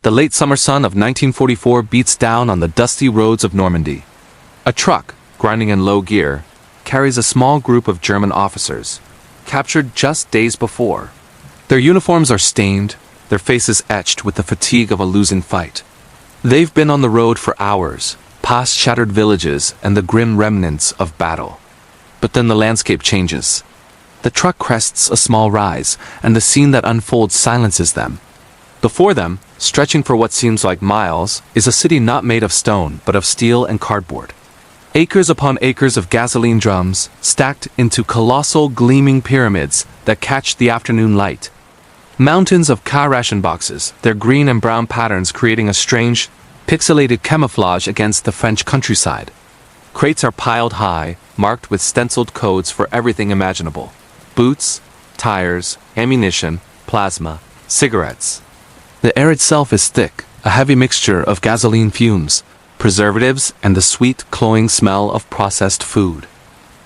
The late summer sun of 1944 beats down on the dusty roads of Normandy. A truck, grinding in low gear, carries a small group of German officers, captured just days before. Their uniforms are stained, their faces etched with the fatigue of a losing fight. They've been on the road for hours, past shattered villages and the grim remnants of battle. But then the landscape changes. The truck crests a small rise, and the scene that unfolds silences them. Before them, stretching for what seems like miles, is a city not made of stone, but of steel and cardboard. Acres upon acres of gasoline drums, stacked into colossal gleaming pyramids that catch the afternoon light. Mountains of K-ration boxes, their green and brown patterns creating a strange, pixelated camouflage against the French countryside. Crates are piled high, marked with stenciled codes for everything imaginable. Boots, tires, ammunition, plasma, cigarettes. The air itself is thick, a heavy mixture of gasoline fumes, preservatives, and the sweet, cloying smell of processed food.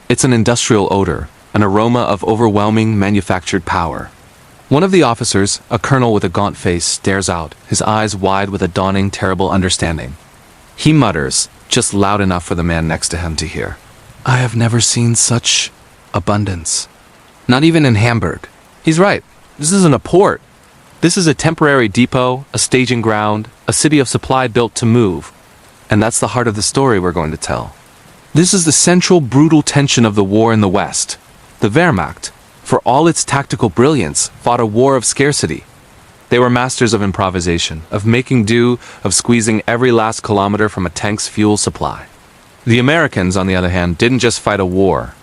It's an industrial odor, an aroma of overwhelming manufactured power. One of the officers, a colonel with a gaunt face, stares out, his eyes wide with a dawning, terrible understanding. He mutters, just loud enough for the man next to him to hear. "I have never seen such abundance. Not even in Hamburg." He's right. This isn't a port. This is a temporary depot, a staging ground, a city of supply built to move. And that's the heart of the story we're going to tell. This is the central brutal tension of the war in the West. The Wehrmacht, for all its tactical brilliance, fought a war of scarcity. They were masters of improvisation, of making do, of squeezing every last kilometer from a tank's fuel supply. The Americans, on the other hand, didn't just fight a war.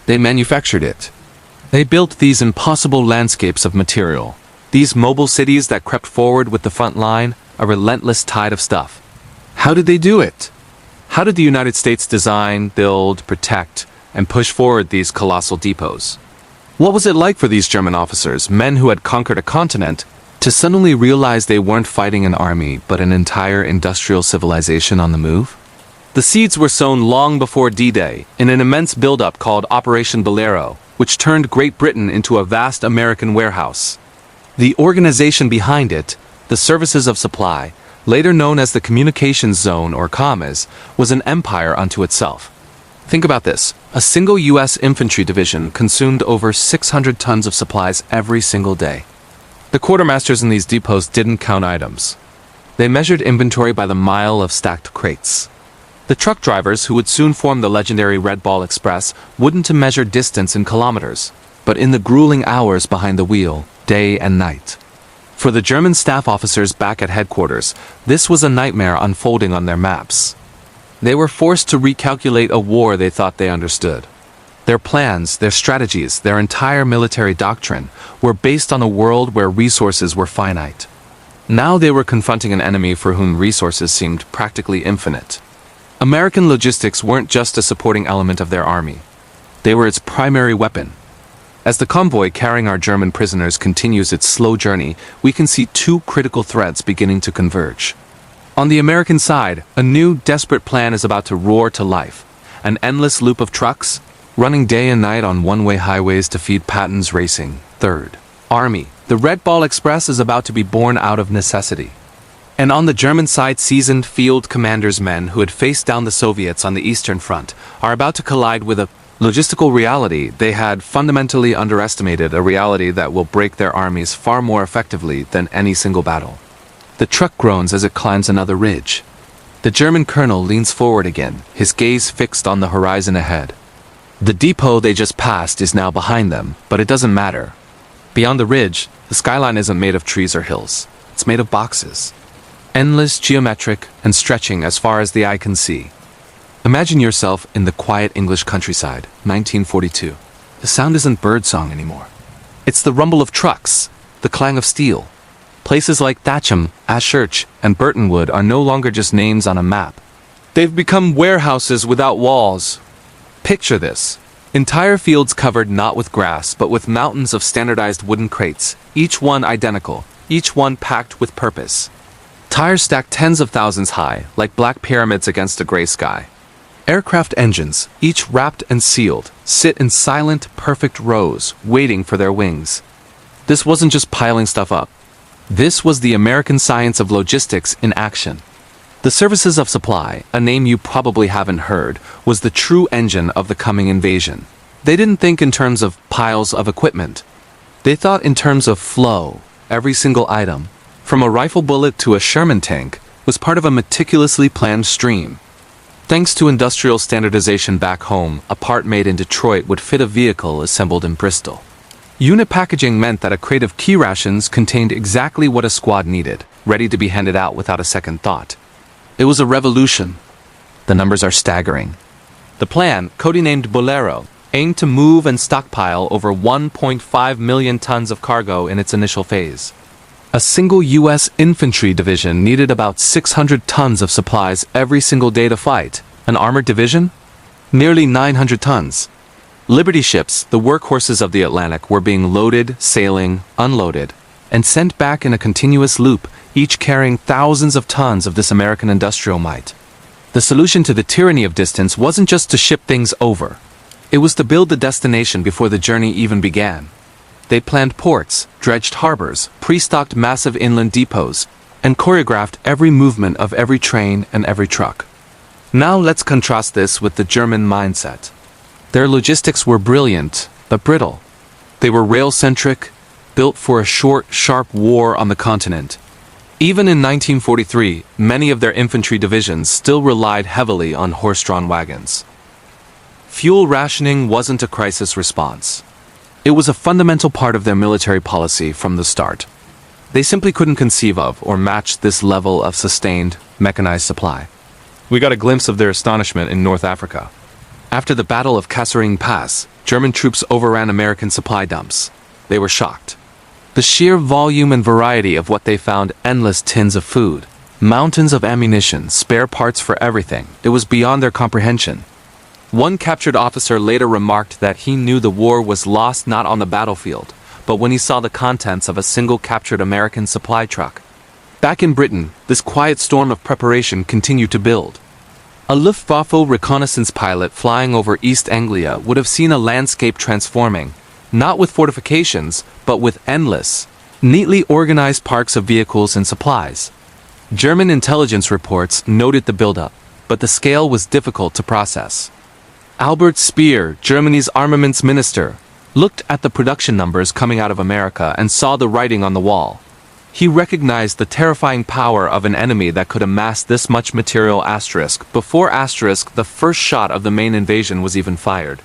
They manufactured it. They built these impossible landscapes of material. These mobile cities that crept forward with the front line, a relentless tide of stuff. How did they do it? How did the United States design, build, protect, and push forward these colossal depots? What was it like for these German officers, men who had conquered a continent, to suddenly realize they weren't fighting an army, but an entire industrial civilization on the move? The seeds were sown long before D-Day, in an immense buildup called Operation BOLERO, which turned Great Britain into a vast American warehouse. The organization behind it, the Services of Supply, later known as the Communications Zone or COMZ, was an empire unto itself. Think about this. A single U.S. infantry division consumed over 600 tons of supplies every single day. The quartermasters in these depots didn't count items. They measured inventory by the mile of stacked crates. The truck drivers, who would soon form the legendary Red Ball Express, wouldn't measure distance in kilometers, but in the grueling hours behind the wheel, day and night. For the German staff officers back at headquarters, this was a nightmare unfolding on their maps. They were forced to recalculate a war they thought they understood. Their plans, their strategies, their entire military doctrine were based on a world where resources were finite. Now they were confronting an enemy for whom resources seemed practically infinite. American logistics weren't just a supporting element of their army. They were its primary weapon. As the convoy carrying our German prisoners continues its slow journey, we can see two critical threads beginning to converge. On the American side, a new, desperate plan is about to roar to life. An endless loop of trucks, running day and night on one-way highways to feed Patton's racing. Third Army. The Red Ball Express is about to be born out of necessity. And on the German side, seasoned field commanders' men who had faced down the Soviets on the Eastern Front are about to collide with a logistical reality they had fundamentally underestimated, a reality that will break their armies far more effectively than any single battle. The truck groans as it climbs another ridge. The German colonel leans forward again, his gaze fixed on the horizon ahead. The depot they just passed is now behind them, but it doesn't matter. Beyond the ridge, the skyline isn't made of trees or hills. It's made of boxes. Endless, geometric, and stretching as far as the eye can see. Imagine yourself in the quiet English countryside, 1942. The sound isn't birdsong anymore. It's the rumble of trucks, the clang of steel. Places like Thatcham, Ashurch, and Burtonwood are no longer just names on a map. They've become warehouses without walls. Picture this. Entire fields covered not with grass, but with mountains of standardized wooden crates, each one identical, each one packed with purpose. Tires stacked tens of thousands high, like black pyramids against a gray sky. Aircraft engines, each wrapped and sealed, sit in silent, perfect rows, waiting for their wings. This wasn't just piling stuff up. This was the American science of logistics in action. The services of supply, a name you probably haven't heard, was the true engine of the coming invasion. They didn't think in terms of piles of equipment. They thought in terms of flow. Every single item, from a rifle bullet to a Sherman tank, was part of a meticulously planned stream. Thanks to industrial standardization back home, a part made in Detroit would fit a vehicle assembled in Bristol. Unit packaging meant that a crate of K-rations contained exactly what a squad needed, ready to be handed out without a second thought. It was a revolution. The numbers are staggering. The plan, codenamed BOLERO, aimed to move and stockpile over 1.5 million tons of cargo in its initial phase. A single U.S. infantry division needed about 600 tons of supplies every single day to fight. An armored division? Nearly 900 tons. Liberty ships, the workhorses of the Atlantic, were being loaded, sailing, unloaded, and sent back in a continuous loop, each carrying thousands of tons of this American industrial might. The solution to the tyranny of distance wasn't just to ship things over. It was to build the destination before the journey even began. They planned ports, dredged harbors, pre-stocked massive inland depots, and choreographed every movement of every train and every truck. Now let's contrast this with the German mindset. Their logistics were brilliant, but brittle. They were rail-centric, built for a short, sharp war on the continent. Even in 1943, many of their infantry divisions still relied heavily on horse-drawn wagons. Fuel rationing wasn't a crisis response. It was a fundamental part of their military policy from the start. They simply couldn't conceive of or match this level of sustained, mechanized supply. We got a glimpse of their astonishment in North Africa. After the Battle of Kasserine Pass, German troops overran American supply dumps. They were shocked. The sheer volume and variety of what they found: endless tins of food, mountains of ammunition, spare parts for everything. It was beyond their comprehension. One captured officer later remarked that he knew the war was lost not on the battlefield, but when he saw the contents of a single captured American supply truck. Back in Britain, this quiet storm of preparation continued to build. A Luftwaffe reconnaissance pilot flying over East Anglia would have seen a landscape transforming, not with fortifications, but with endless, neatly organized parks of vehicles and supplies. German intelligence reports noted the buildup, but the scale was difficult to process. Albert Speer, Germany's armaments minister, looked at the production numbers coming out of America and saw the writing on the wall. He recognized the terrifying power of an enemy that could amass this much material before the first shot of the main invasion was even fired.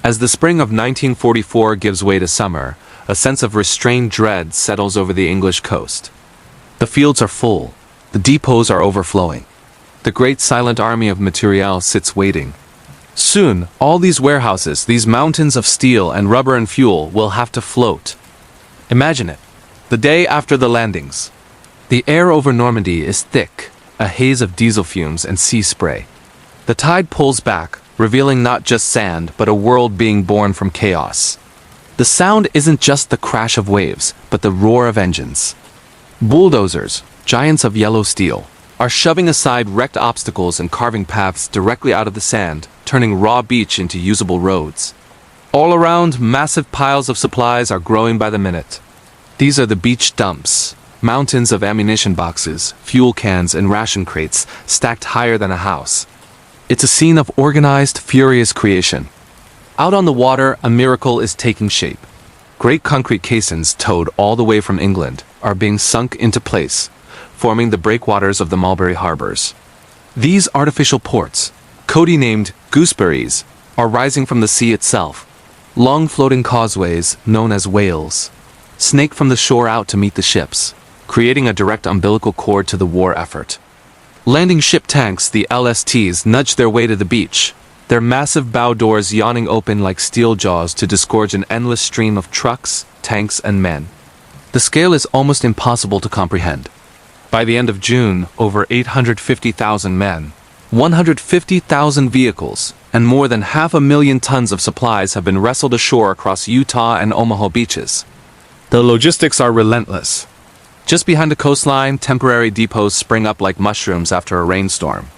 As the spring of 1944 gives way to summer, a sense of restrained dread settles over the English coast. The fields are full. The depots are overflowing. The great silent army of materiel sits waiting. Soon, all these warehouses, these mountains of steel and rubber and fuel, will have to float. Imagine it. The day after the landings. The air over Normandy is thick, a haze of diesel fumes and sea spray. The tide pulls back, revealing not just sand, but a world being born from chaos. The sound isn't just the crash of waves, but the roar of engines. Bulldozers, giants of yellow steel, are shoving aside wrecked obstacles and carving paths directly out of the sand, turning raw beach into usable roads. All around, massive piles of supplies are growing by the minute. These are the beach dumps, mountains of ammunition boxes, fuel cans, and ration crates stacked higher than a house. It's a scene of organized, furious creation. Out on the water, a miracle is taking shape. Great concrete caissons towed all the way from England are being sunk into place, forming the breakwaters of the Mulberry harbors. These artificial ports, codenamed gooseberries, are rising from the sea itself. Long floating causeways, known as whales, snake from the shore out to meet the ships, creating a direct umbilical cord to the war effort. Landing ship tanks, the LSTs, nudge their way to the beach, their massive bow doors yawning open like steel jaws to disgorge an endless stream of trucks, tanks, and men. The scale is almost impossible to comprehend. By the end of June, over 850,000 men, 150,000 vehicles, and more than 500,000 tons of supplies have been wrestled ashore across Utah and Omaha beaches. The logistics are relentless. Just behind the coastline, temporary depots spring up like mushrooms after a rainstorm.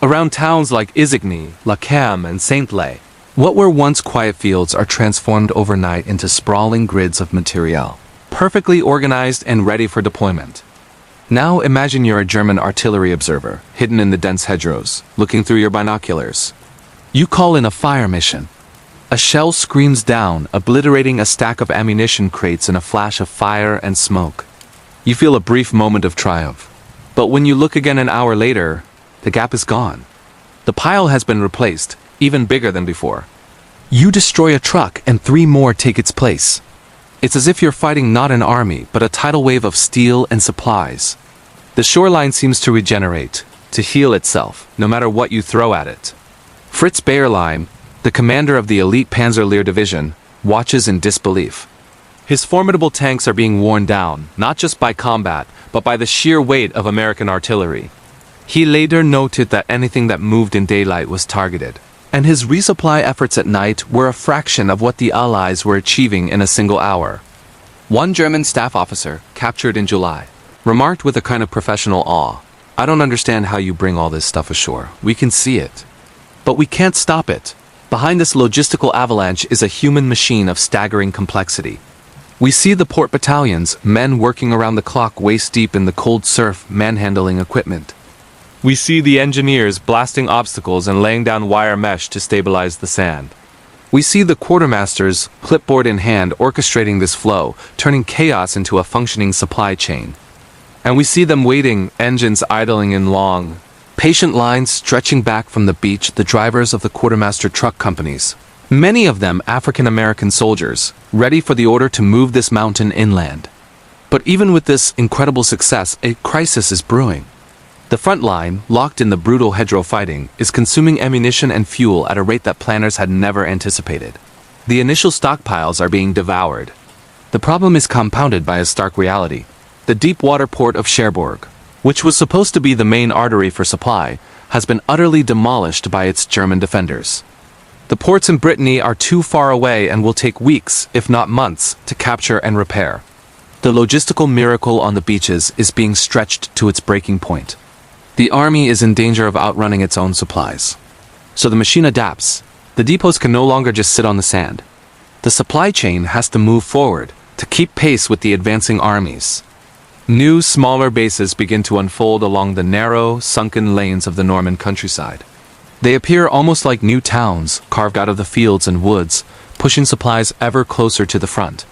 Around towns like Isigny, La Cam, and Saint-Lay, what were once quiet fields are transformed overnight into sprawling grids of materiel. perfectly organized and ready for deployment. Now imagine you're a German artillery observer, hidden in the dense hedgerows, looking through your binoculars. You call in a fire mission. A shell screams down, obliterating a stack of ammunition crates in a flash of fire and smoke. You feel a brief moment of triumph. But when you look again an hour later, the gap is gone. The pile has been replaced, even bigger than before. You destroy a truck and 3 more take its place. It's as if you're fighting not an army, but a tidal wave of steel and supplies. The shoreline seems to regenerate, to heal itself, no matter what you throw at it. Fritz Bayerlein, the commander of the elite Panzer-Lehr division, watches in disbelief. His formidable tanks are being worn down, not just by combat, but by the sheer weight of American artillery. He later noted that anything that moved in daylight was targeted, and his resupply efforts at night were a fraction of what the Allies were achieving in a single hour. One German staff officer, captured in July, remarked with a kind of professional awe, "I don't understand how you bring all this stuff ashore. We can see it. But we can't stop it. Behind this logistical avalanche is a human machine of staggering complexity. We see the port battalions, men working around the clock waist-deep in the cold surf manhandling equipment. We see the engineers blasting obstacles and laying down wire mesh to stabilize the sand. We see the quartermasters, clipboard in hand, orchestrating this flow, turning chaos into a functioning supply chain. And we see them waiting, engines idling in long, patient lines stretching back from the beach, the drivers of the quartermaster truck companies. Many of them African-American soldiers, ready for the order to move this mountain inland. But even with this incredible success, a crisis is brewing. The front line, locked in the brutal hedgerow fighting, is consuming ammunition and fuel at a rate that planners had never anticipated. The initial stockpiles are being devoured. The problem is compounded by a stark reality. The deep water port of Cherbourg, which was supposed to be the main artery for supply, has been utterly demolished by its German defenders. The ports in Brittany are too far away and will take weeks, if not months, to capture and repair. The logistical miracle on the beaches is being stretched to its breaking point. The army is in danger of outrunning its own supplies. So the machine adapts. The depots can no longer just sit on the sand. The supply chain has to move forward to keep pace with the advancing armies. New, smaller bases begin to unfold along the narrow, sunken lanes of the Norman countryside. They appear almost like new towns, carved out of the fields and woods, pushing supplies ever closer to the front.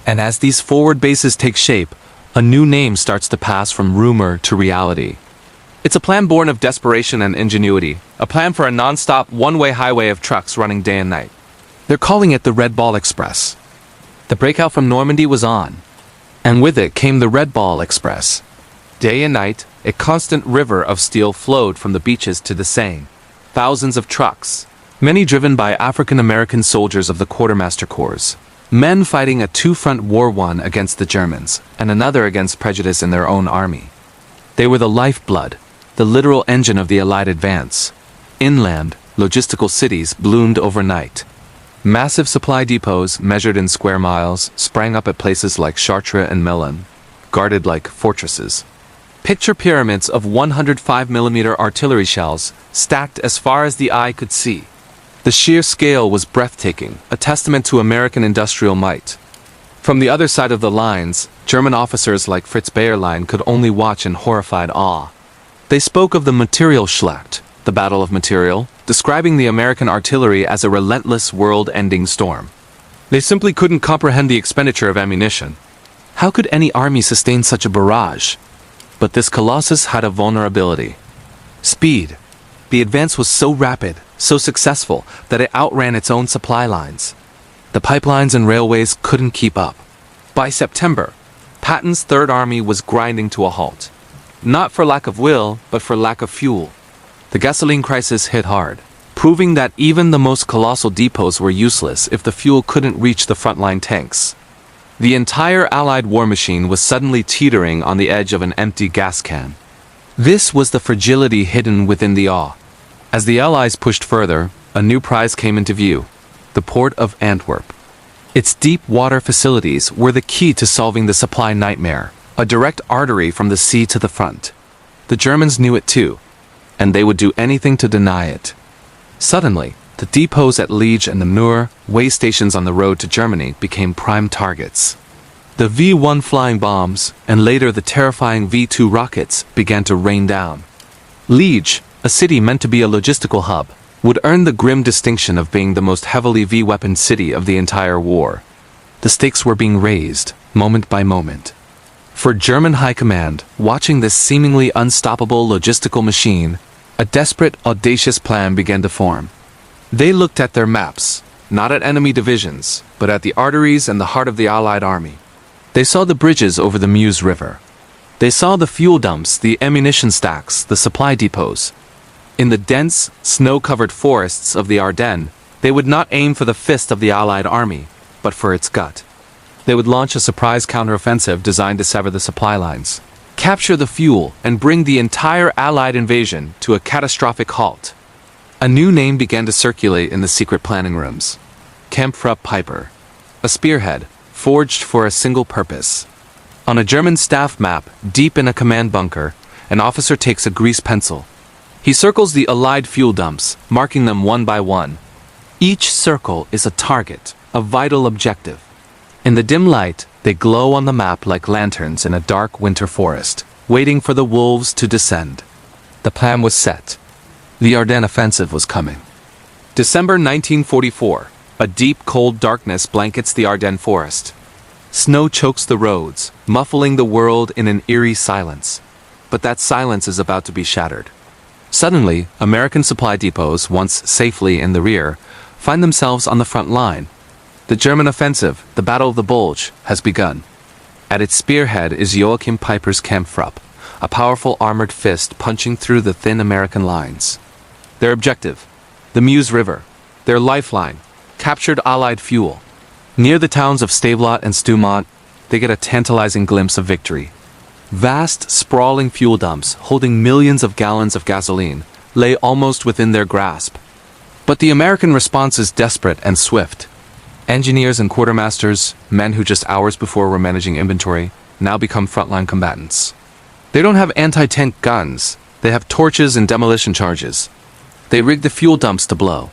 And as these forward bases take shape, a new name starts to pass from rumor to reality. It's a plan born of desperation and ingenuity, a plan for a non-stop, one-way highway of trucks running day and night. They're calling it the Red Ball Express. The breakout from Normandy was on, and with it came the Red Ball Express. Day and night, a constant river of steel flowed from the beaches to the Seine. Thousands of trucks, many driven by African-American soldiers of the Quartermaster Corps. Men fighting a two-front war, one against the Germans, and another against prejudice in their own army. They were the lifeblood, the literal engine of the Allied advance. Inland, logistical cities bloomed overnight. Massive supply depots, measured in square miles, sprang up at places like Chartres and Melun, guarded like fortresses. Picture pyramids of 105mm artillery shells, stacked as far as the eye could see. The sheer scale was breathtaking, a testament to American industrial might. From the other side of the lines, German officers like Fritz Bayerlein could only watch in horrified awe. They spoke of the Material Schlacht, the Battle of Material, describing the American artillery as a relentless world-ending storm. They simply couldn't comprehend the expenditure of ammunition. How could any army sustain such a barrage? But this colossus had a vulnerability. Speed. The advance was so rapid, so successful, that it outran its own supply lines. The pipelines and railways couldn't keep up. By September, Patton's Third Army was grinding to a halt. Not for lack of will, but for lack of fuel. The gasoline crisis hit hard, proving that even the most colossal depots were useless if the fuel couldn't reach the frontline tanks. The entire Allied war machine was suddenly teetering on the edge of an empty gas can. This was the fragility hidden within the awe. As the Allies pushed further, a new prize came into view: the port of Antwerp. Its deep water facilities were the key to solving the supply nightmare, a direct artery from the sea to the front. The Germans knew it too, and they would do anything to deny it. Suddenly, the depots at Liège and Namur, way stations on the road to Germany, became prime targets. The V-1 flying bombs, and later the terrifying V-2 rockets, began to rain down. Liège, a city meant to be a logistical hub, would earn the grim distinction of being the most heavily V-weaponed city of the entire war. The stakes were being raised, moment by moment. For German High Command, watching this seemingly unstoppable logistical machine, a desperate, audacious plan began to form. They looked at their maps, not at enemy divisions, but at the arteries and the heart of the Allied army. They saw the bridges over the Meuse River. They saw the fuel dumps, the ammunition stacks, the supply depots. In the dense, snow-covered forests of the Ardennes, they would not aim for the fist of the Allied army, but for its gut. They would launch a surprise counteroffensive designed to sever the supply lines, capture the fuel, and bring the entire Allied invasion to a catastrophic halt. A new name began to circulate in the secret planning rooms. Kampfgruppe Peiper. A spearhead, forged for a single purpose. On a German staff map, deep in a command bunker, an officer takes a grease pencil. He circles the Allied fuel dumps, marking them one by one. Each circle is a target, a vital objective. In the dim light, they glow on the map like lanterns in a dark winter forest, waiting for the wolves to descend. The plan was set. The Ardennes offensive was coming. December 1944. A deep, cold darkness blankets the Ardennes forest. Snow chokes the roads, muffling the world in an eerie silence. But that silence is about to be shattered. Suddenly, American supply depots, once safely in the rear, find themselves on the front line. The German offensive, the Battle of the Bulge, has begun. At its spearhead is Joachim Peiper's Kampfgruppe, a powerful armored fist punching through the thin American lines. Their objective, the Meuse River, their lifeline, captured Allied fuel. Near the towns of Stavelot and Stoumont, they get a tantalizing glimpse of victory. Vast, sprawling fuel dumps, holding millions of gallons of gasoline, lay almost within their grasp. But the American response is desperate and swift. Engineers and quartermasters, men who just hours before were managing inventory, now become frontline combatants. They don't have anti-tank guns, they have torches and demolition charges. They rig the fuel dumps to blow.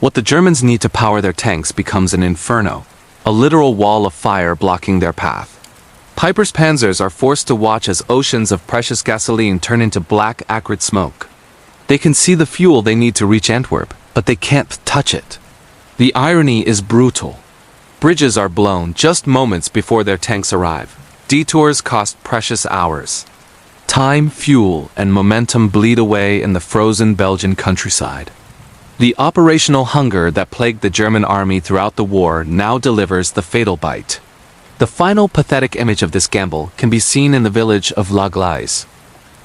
What the Germans need to power their tanks becomes an inferno, a literal wall of fire blocking their path. Peiper's panzers are forced to watch as oceans of precious gasoline turn into black, acrid smoke. They can see the fuel they need to reach Antwerp, but they can't touch it. The irony is brutal. Bridges are blown just moments before their tanks arrive. Detours cost precious hours. Time, fuel, and momentum bleed away in the frozen Belgian countryside. The operational hunger that plagued the German army throughout the war now delivers the fatal bite. The final pathetic image of this gamble can be seen in the village of La Glaise.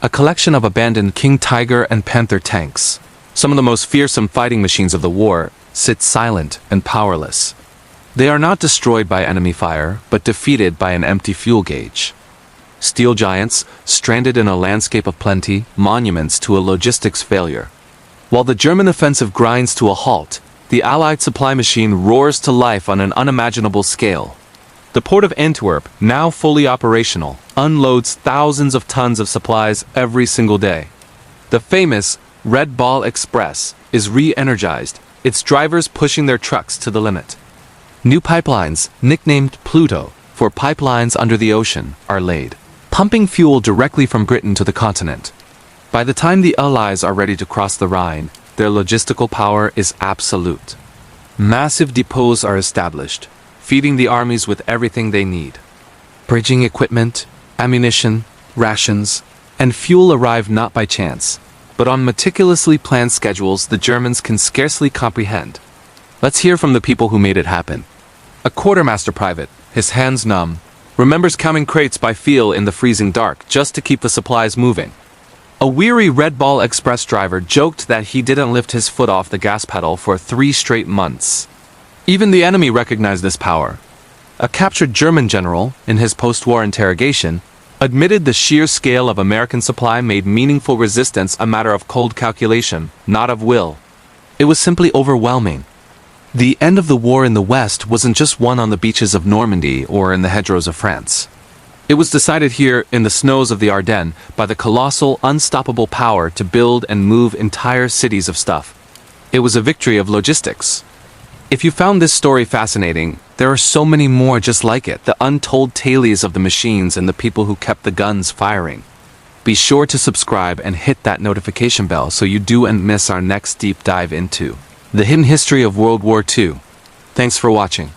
A collection of abandoned King Tiger and Panther tanks, some of the most fearsome fighting machines of the war, sit silent and powerless. They are not destroyed by enemy fire, but defeated by an empty fuel gauge. Steel giants, stranded in a landscape of plenty, monuments to a logistics failure. While the German offensive grinds to a halt, the Allied supply machine roars to life on an unimaginable scale. The port of Antwerp, now fully operational, unloads thousands of tons of supplies every single day. The famous Red Ball Express is re-energized, its drivers pushing their trucks to the limit. New pipelines, nicknamed Pluto, for pipelines under the ocean, are laid, pumping fuel directly from Britain to the continent. By the time the Allies are ready to cross the Rhine, their logistical power is absolute. Massive depots are established, feeding the armies with everything they need. Bridging equipment, ammunition, rations, and fuel arrive not by chance, but on meticulously planned schedules the Germans can scarcely comprehend. Let's hear from the people who made it happen. A quartermaster private, his hands numb, remembers counting crates by feel in the freezing dark just to keep the supplies moving. A weary Red Ball Express driver joked that he didn't lift his foot off the gas pedal for 3 straight months. Even the enemy recognized this power. A captured German general, in his post-war interrogation, admitted the sheer scale of American supply made meaningful resistance a matter of cold calculation, not of will. It was simply overwhelming. The end of the war in the West wasn't just won on the beaches of Normandy or in the hedgerows of France. It was decided here in the snows of the Ardennes by the colossal, unstoppable power to build and move entire cities of stuff. It was a victory of logistics. If you found this story fascinating, there are so many more just like it, the untold tales of the machines and the people who kept the guns firing. Be sure to subscribe and hit that notification bell so you don't miss our next deep dive into the hidden history of World War II. Thanks for watching.